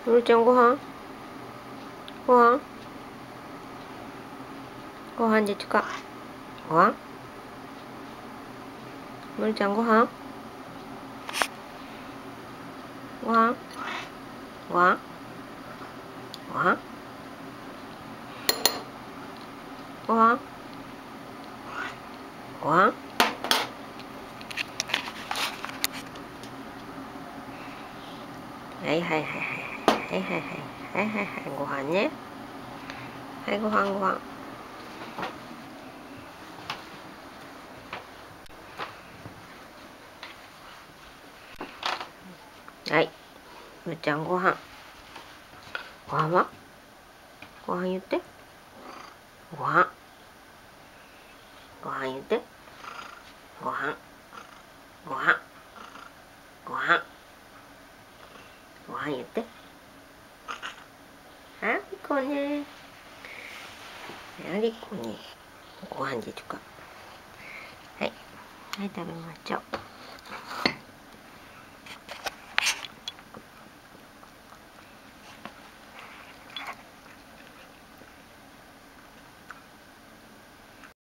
むるちゃんご飯ご飯ご飯でちゅかご飯むるちゃんご飯ご飯ご飯ご飯ご飯ご飯はいはいはいはいはいはいはいはいはいご飯ねはいご飯ご飯はいむるちゃんご飯ご飯はご飯言ってご飯ご飯言ってご飯ご飯ご飯ご飯言ってありこねありこねご飯でちゅかはいはい食べましょう